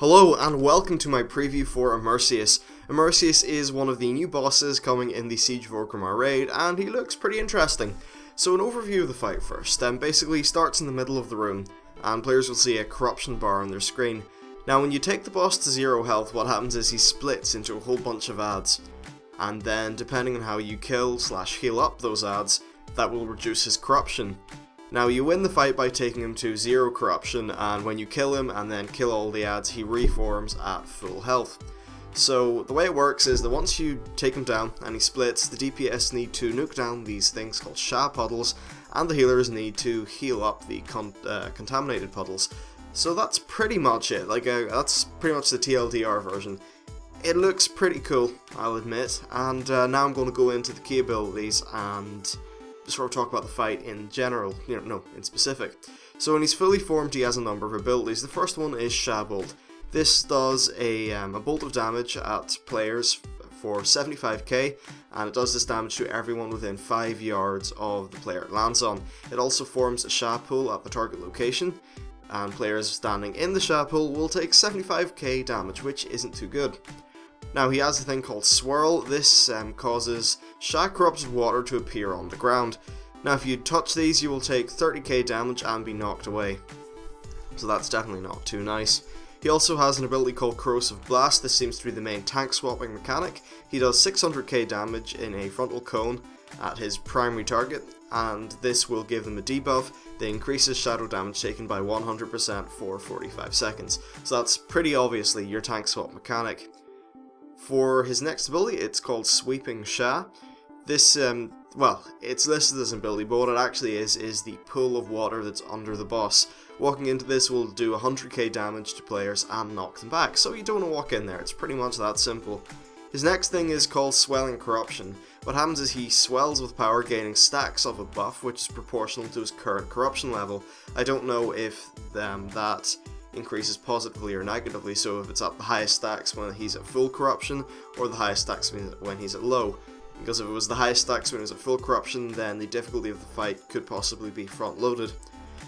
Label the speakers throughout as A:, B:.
A: Hello and welcome to my preview for Immerseus. Immerseus is one of the new bosses coming in the Siege of Orgrimmar raid, and he looks pretty interesting. So an overview of the fight first. Basically starts in the middle of the room, and players will see a corruption bar on their screen. Now when you take the boss to 0 health, what happens is he splits into a whole bunch of adds. And then depending on how you kill/heal up those adds, that will reduce his corruption. Now you win the fight by taking him to 0 corruption, and when you kill him and then kill all the adds, he reforms at full health. So the way it works is that once you take him down and he splits, the DPS need to nuke down these things called Sha puddles, and the healers need to heal up the contaminated puddles. So that's pretty much it, that's pretty much the TLDR version. It looks pretty cool, I'll admit, and now I'm going to go into the key abilities and just sort of talk about the fight in general, in specific. So when he's fully formed, he has a number of abilities. The first one is Sha Bolt. This does a bolt of damage at players for 75k, and it does this damage to everyone within 5 yards of the player it lands on. It also forms a Sha pool at the target location, and players standing in the Sha pool will take 75k damage, which isn't too good. Now he has a thing called Swirl. This causes Sha corrupted water to appear on the ground. Now if you touch these, you will take 30k damage and be knocked away. So that's definitely not too nice. He also has an ability called Corrosive Blast. This seems to be the main tank swapping mechanic. He does 600k damage in a frontal cone at his primary target, and this will give them a debuff that increases shadow damage taken by 100% for 45 seconds. So that's pretty obviously your tank swap mechanic. For his next ability, it's called Sweeping Sha. This, it's listed as an ability, but what it actually is the pool of water that's under the boss. Walking into this will do 100k damage to players and knock them back, so you don't want to walk in there, it's pretty much that simple. His next thing is called Swelling Corruption. What happens is he swells with power, gaining stacks of a buff, which is proportional to his current corruption level. I don't know if that increases positively or negatively, so if it's at the highest stacks when he's at full corruption, or the highest stacks when he's at low. Because if it was the highest stacks when he was at full corruption, then the difficulty of the fight could possibly be front loaded.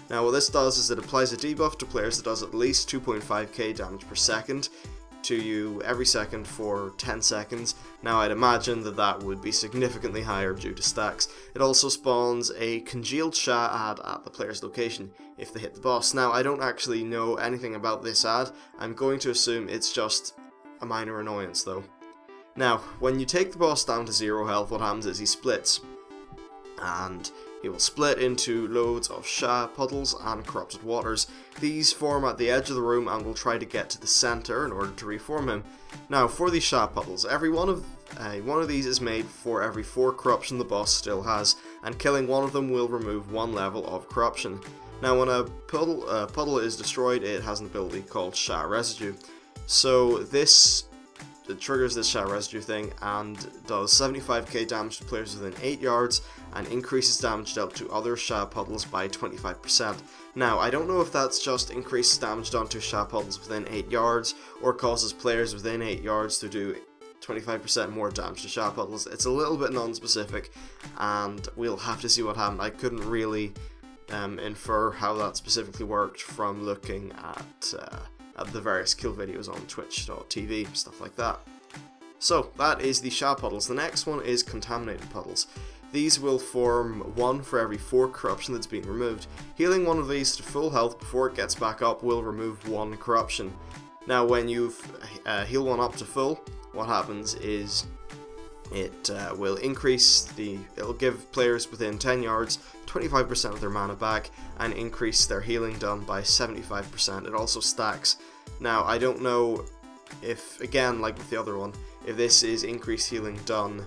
A: Now what this does is it applies a debuff to players that does at least 2.5k damage per second to you every second for 10 seconds. Now I'd imagine that would be significantly higher due to stacks. It also spawns a congealed Sha ad at the player's location if they hit the boss. Now I don't actually know anything about this ad, I'm going to assume it's just a minor annoyance though. Now when you take the boss down to 0 health, what happens is he splits, and he will split into loads of Sha puddles and corrupted waters. These form at the edge of the room and will try to get to the center in order to reform him. Now for these Sha puddles, every one of these is made for every 4 corruption the boss still has, and killing one of them will remove 1 level of corruption. Now when a puddle is destroyed, it has an ability called Sha Residue. So it triggers this Sha Residue thing and does 75k damage to players within 8 yards and increases damage dealt to other Sha puddles by 25%. Now I don't know if that's just increases damage done to Sha puddles within 8 yards or causes players within 8 yards to do 25% more damage to Sha puddles. It's a little bit non-specific and we'll have to see what happened. I couldn't really infer how that specifically worked from looking at the various kill videos on twitch.tv, stuff like that. So that is the Sha puddles. The next one is Contaminated Puddles. These will form 1 for every 4 corruption that's been removed. Healing one of these to full health before it gets back up will remove 1 corruption. Now when you heal one up to full, what happens is it will it'll give players within 10 yards 25% of their mana back and increase their healing done by 75%. It also stacks. Now I don't know if, again like with the other one, if this is increased healing done,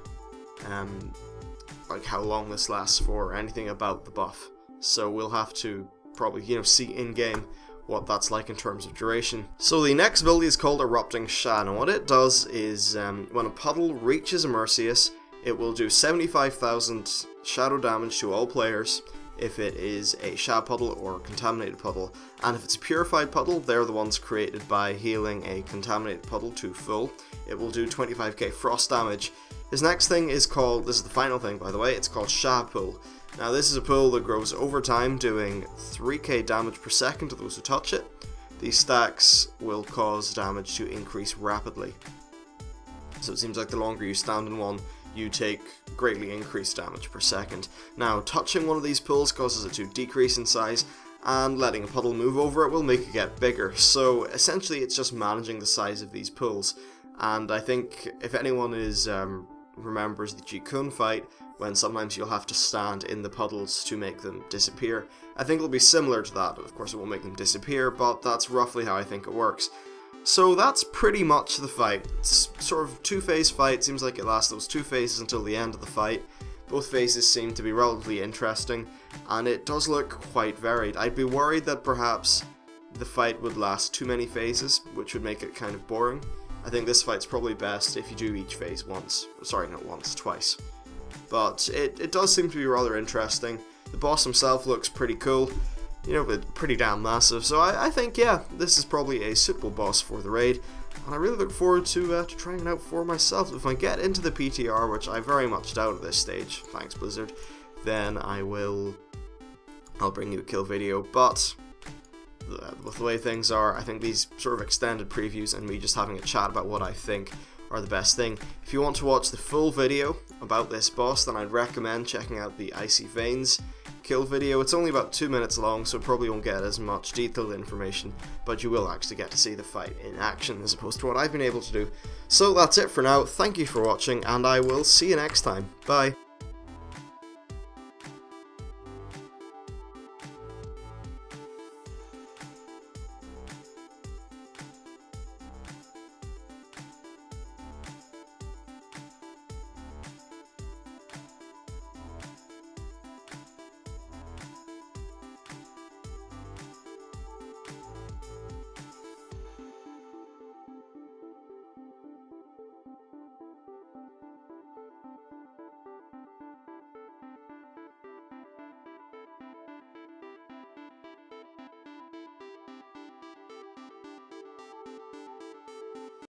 A: like how long this lasts for or anything about the buff. So we'll have to probably see in game what that's like in terms of duration. So the next ability is called Erupting Sha. Now what it does is when a puddle reaches Immerseus, it will do 75,000 shadow damage to all players if it is a Sha puddle or contaminated puddle, and if it's a purified puddle, they're the ones created by healing a contaminated puddle to full. It will do 25k frost damage. His next thing is called, this is the final thing by the way, it's called Sha Pool. Now this is a pool that grows over time, doing 3k damage per second to those who touch it. these stacks will cause damage to increase rapidly. So it seems like the longer you stand in one, you take greatly increased damage per second. Now, touching one of these pools causes it to decrease in size, and letting a puddle move over it will make it get bigger. So essentially it's just managing the size of these pools. And I think if anyone remembers the Jikun fight, when sometimes you'll have to stand in the puddles to make them disappear, I think it'll be similar to that. Of course it won't make them disappear, but that's roughly how I think it works. So that's pretty much the fight. It's sort of two-phase fight. Seems like it lasts those 2 phases until the end of the fight. Both phases seem to be relatively interesting, and it does look quite varied. I'd be worried that perhaps the fight would last too many phases, which would make it kind of boring. I think this fight's probably best if you do each phase once. Sorry, not once, twice. But it does seem to be rather interesting. The boss himself looks pretty cool, you know, but pretty damn massive. So I think, yeah, this is probably a suitable boss for the raid. And I really look forward to trying it out for myself. If I get into the PTR, which I very much doubt at this stage, thanks Blizzard, then I'll bring you a kill video. But with the way things are, I think these sort of extended previews and me just having a chat about what I think are the best thing. If you want to watch the full video about this boss, then I'd recommend checking out the Icy Veins kill video. It's only about 2 minutes long, so probably won't get as much detailed information, but you will actually get to see the fight in action as opposed to what I've been able to do. So that's it for now. Thank you for watching, and I will see you next time. Bye.